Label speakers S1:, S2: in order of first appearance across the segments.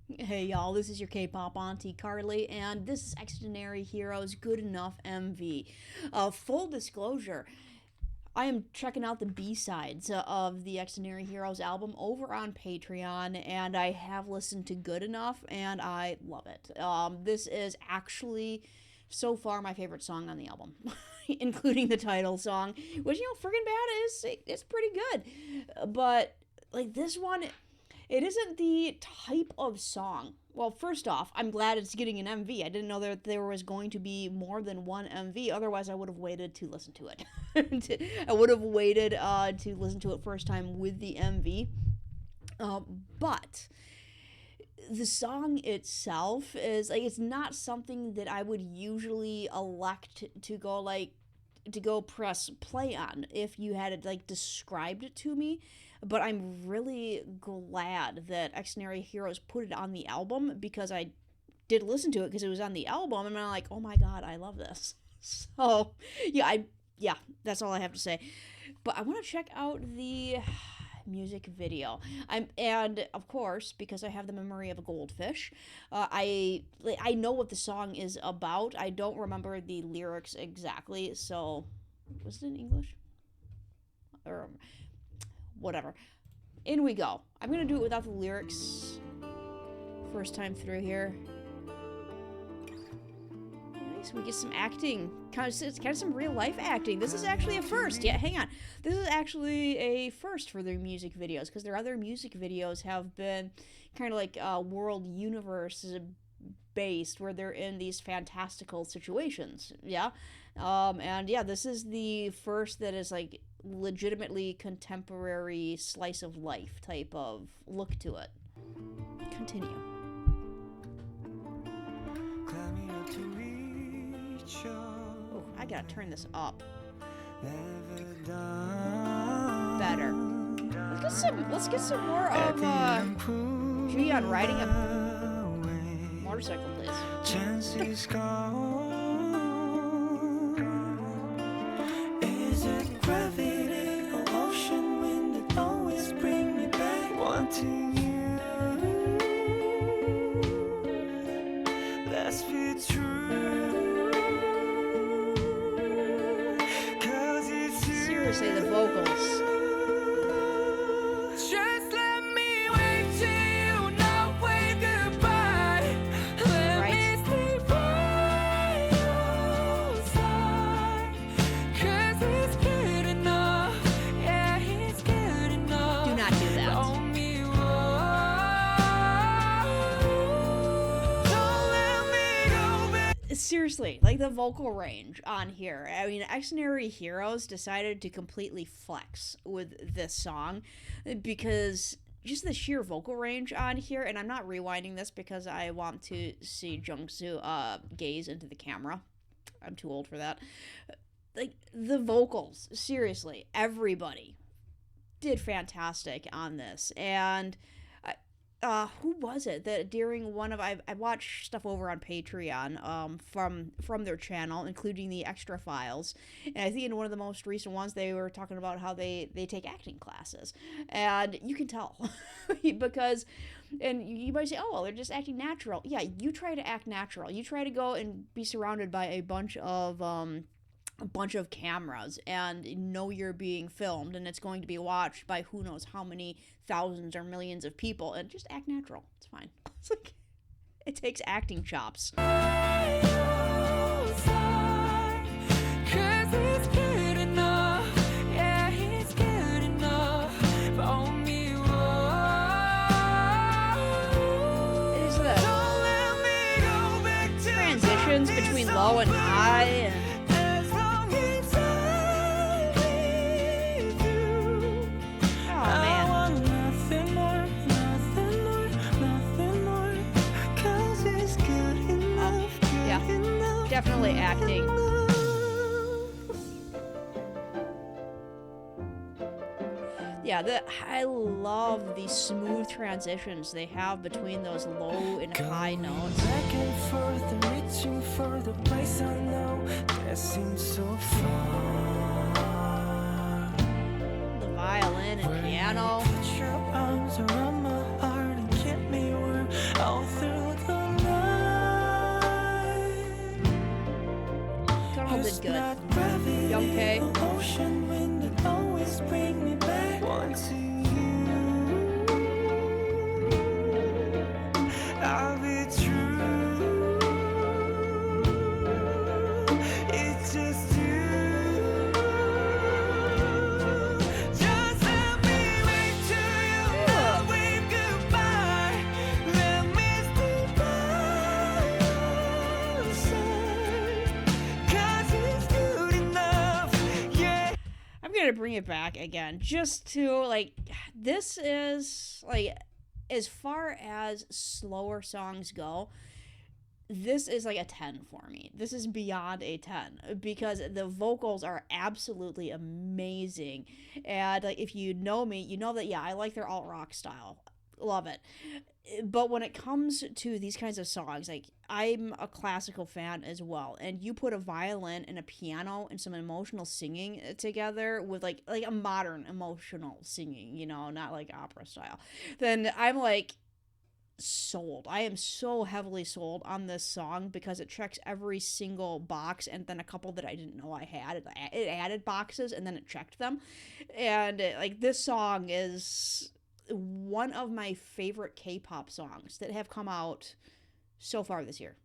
S1: Hey y'all, this is your K-pop auntie Carly, and this is Xdinary Heroes Good Enough MV. Full disclosure, I am checking out the B-sides of the Xdinary Heroes album over on Patreon, and I have listened to Good Enough, and I love it. This is actually so far my favorite song on the album, including the title song, which friggin' bad is it's pretty good, but like this one, it isn't the type of song. Well, first off, I'm glad it's getting an MV. I didn't know that there was going to be more than one MV. Otherwise, I would have waited to listen to it. I would have waited to listen to it first time with the MV. But the song itself is like it's not something that I would usually elect to go press play on if you had it like described it to me. But I'm really glad that Xnary Heroes put it on the album because I did listen to it because it was on the album and I'm like, oh my god, I love this. So yeah, that's all I have to say. But I want to check out the music video. And of course, because I have the memory of a goldfish, I know what the song is about. I don't remember the lyrics exactly. So was it in English or whatever? In we go. I'm gonna do it without the lyrics. First time through here. Nice. We get some acting. It's kind of some real life acting. This is actually a first. Yeah, hang on. This is actually a first for their music videos because their other music videos have been kind of like world universe based, where they're in these fantastical situations. Yeah, and yeah, this is the first that is like legitimately contemporary slice of life type of look to it. Continue. Oh, I gotta turn this up. Better. Let's get some more of Jiyeon riding a motorcycle, please.
S2: Is it gravity or ocean wind that always bring me back? Wanting you, let's be true. 'Cause it's you.
S1: Seriously, the vocals.
S2: Just let me wave to you, not wave goodbye. Let me stay by your side. 'Cause it's good enough, yeah, it's good enough.
S1: Do not do that.
S2: Don't me don't let me go back.
S1: Seriously, like the vocal range on here. I mean, Xnary Heroes decided to completely flex with this song because just the sheer vocal range on here, and I'm not rewinding this because I want to see Jungsu gaze into the camera. I'm too old for that. Like the vocals, seriously, everybody did fantastic on this. And who was it that during one of I watched stuff over on Patreon from their channel, including the extra files, and I think in one of the most recent ones they were talking about how they take acting classes, and you can tell because, and you might say, oh well, they're just acting natural. Yeah, you try to act natural. You try to go and be surrounded by a bunch of cameras and know you're being filmed and it's going to be watched by who knows how many thousands or millions of people, and just act natural. It's fine. It's like it takes acting chops.
S2: 'Cause it's good enough, yeah, it's good enough for me.
S1: It is the
S2: Don't let me go back to
S1: transitions between low and high, and
S2: as long as I'm with you.
S1: oh
S2: I
S1: man,
S2: want nothing more, nothing more, nothing more. 'Cause it's good enough, good
S1: yeah,
S2: enough,
S1: definitely acting.
S2: enough.
S1: Yeah, I love the smooth transitions they have between those low and high notes.
S2: Back and forth and reaching for the place I know that seems so far.
S1: The violin and piano.
S2: Put your arms around my heart and get me where I'll
S1: good. Young K.
S2: Ocean wind that always bring me back to you. I'll be true. It's just you. Just let me wait till you wave goodbye. Let me stay by your side. 'Cause it's good enough. Yeah.
S1: I'm gonna bring it back again, just to like, this is like, as far as slower songs go, this is like a 10 for me. This is beyond a 10 because the vocals are absolutely amazing. And like, if you know me, you know that, yeah, I like their alt rock style. Love it. But when it comes to these kinds of songs, like, I'm a classical fan as well, and you put a violin and a piano and some emotional singing together with like a modern emotional singing, you know, not like opera style, then I'm like sold. I am so heavily sold on this song because it checks every single box, and then a couple that I didn't know I had. It added boxes and then it checked them, and like, this song is one of my favorite K-pop songs that have come out so far this year.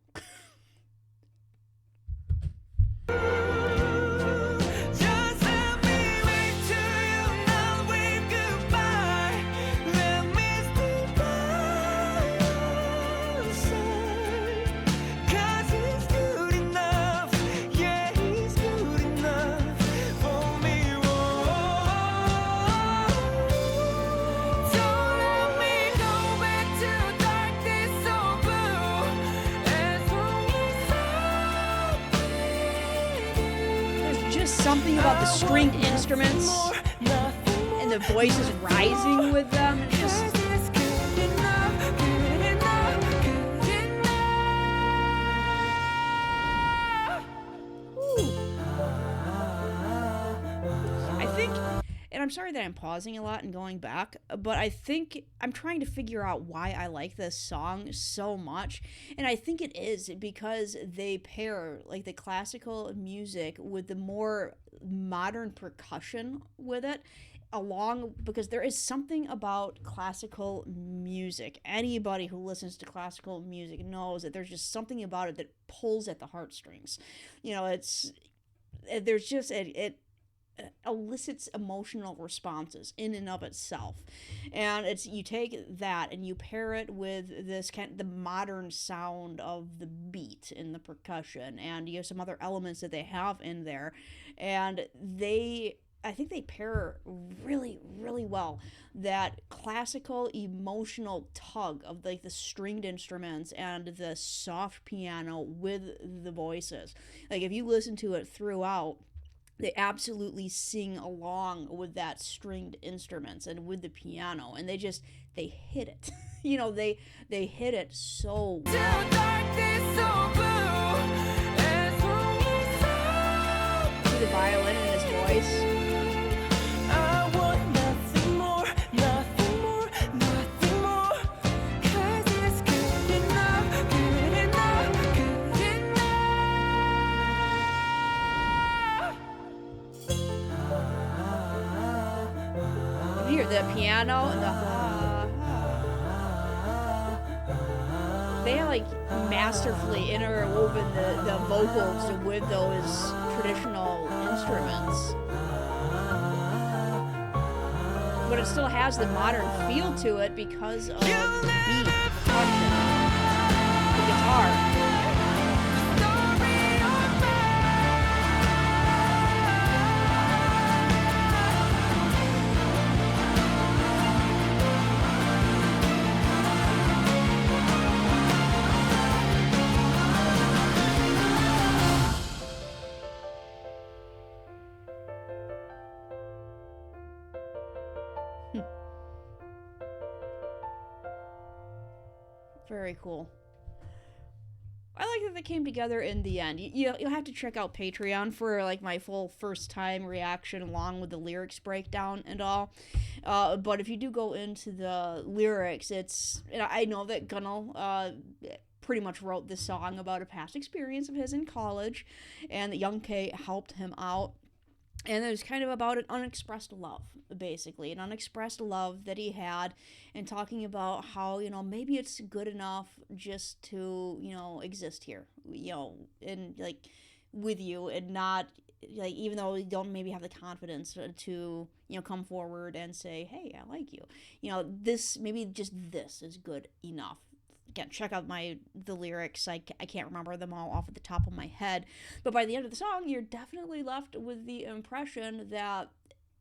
S2: Just let me wait till you wave goodbye. Let me stay by your side. 'Cause he's good enough. Yeah, he's good enough for me. Don't let me go back to darkness so blue. As long as I'm with you.
S1: There's just something about the stringed instruments and the voices rising with them. It's just,
S2: It's good enough, good enough, good enough.
S1: I think, and I'm sorry that I'm pausing a lot and going back, but I think I'm trying to figure out why I like this song so much. And I think it is because they pair like the classical music with the more modern percussion with it, along, because there is something about classical music. Anybody who listens to classical music knows that there's just something about it that pulls at the heartstrings. You know, there's just it elicits emotional responses in and of itself, and it's, you take that and you pair it with this kind of the modern sound of the beat and the percussion, and you have some other elements that they have in there, and I think they pair really, really well that classical emotional tug of like the stringed instruments and the soft piano with the voices. Like, if you listen to it throughout, they absolutely sing along with that stringed instruments and with the piano, and they hit it. You know, they hit it so well.
S2: Till darkness so blue. As long as I'm
S1: With the violin and his voice.
S2: I want nothing more, nothing more, nothing more. 'Cause it's good enough, good enough, good enough.
S1: You hear the piano and they like masterfully interwoven the vocals with those traditional instruments, but it still has the modern feel to it because of the beat, the percussion, the guitar. Very cool. I like that they came together in the end. You'll have to check out Patreon for like my full first time reaction along with the lyrics breakdown and all. But if you do go into the lyrics, it's, I know that Gunnel pretty much wrote this song about a past experience of his in college, and that young K helped him out. And it was kind of about an unexpressed love, basically, an unexpressed love that he had, and talking about how, maybe it's good enough just to, exist here, and like with you, and not like, even though you don't maybe have the confidence to, come forward and say, hey, I like you. This, maybe just this is good enough. Again, check out the lyrics. I can't remember them all off at the top of my head, but by the end of the song, you're definitely left with the impression that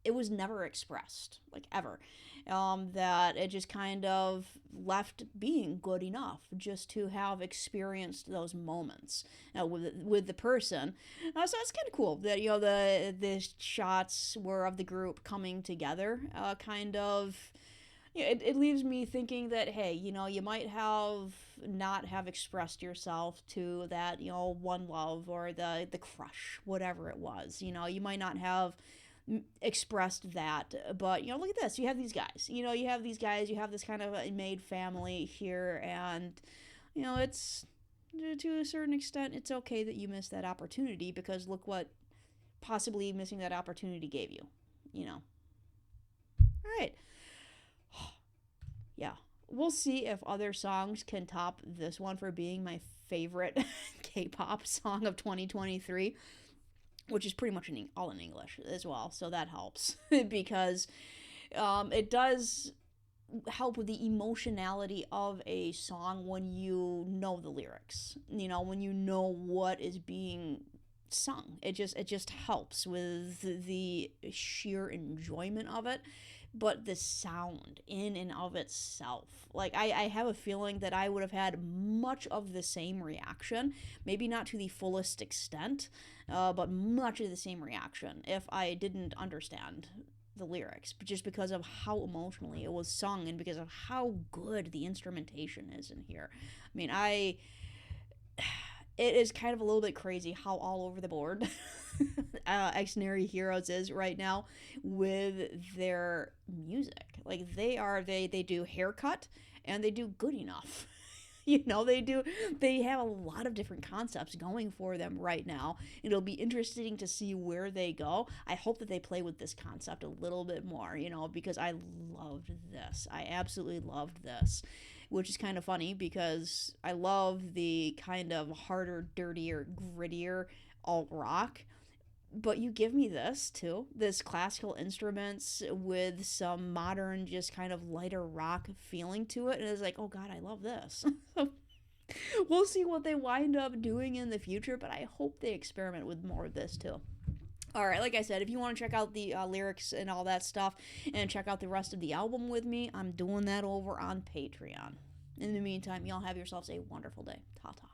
S1: it was never expressed, like ever. That it just kind of left being good enough just to have experienced those moments with the person. So it's kind of cool that the shots were of the group coming together, kind of. It leaves me thinking that, hey, you might have not have expressed yourself to that, one love or the crush, whatever it was. You might not have expressed that, but look at this. You have these guys. You have these guys. You have this kind of made family here, and it's, to a certain extent, it's okay that you missed that opportunity, because look what possibly missing that opportunity gave you. All right. Yeah, we'll see if other songs can top this one for being my favorite K-pop song of 2023, which is pretty much all in English as well, so that helps because it does help with the emotionality of a song when you know the lyrics, when you know what is being sung. It just helps with the sheer enjoyment of it. But the sound in and of itself, like, I have a feeling that I would have had much of the same reaction, maybe not to the fullest extent, but much of the same reaction if I didn't understand the lyrics, just because of how emotionally it was sung and because of how good the instrumentation is in here. I mean, it is kind of a little bit crazy how all over the board Xdinary Heroes is right now with their music. Like, they do Haircut, and they do Good Enough. They have a lot of different concepts going for them right now. It'll be interesting to see where they go. I hope that they play with this concept a little bit more, because I loved this. I absolutely loved this, which is kind of funny because I love the kind of harder, dirtier, grittier alt rock. But you give me this too, this classical instruments with some modern, just kind of lighter rock feeling to it, and it's like, oh god, I love this. We'll see what they wind up doing in the future, but I hope they experiment with more of this too. All right, like I said, if you want to check out the lyrics and all that stuff and check out the rest of the album with me, I'm doing that over on Patreon. In the meantime, y'all have yourselves a wonderful day. Ta-ta.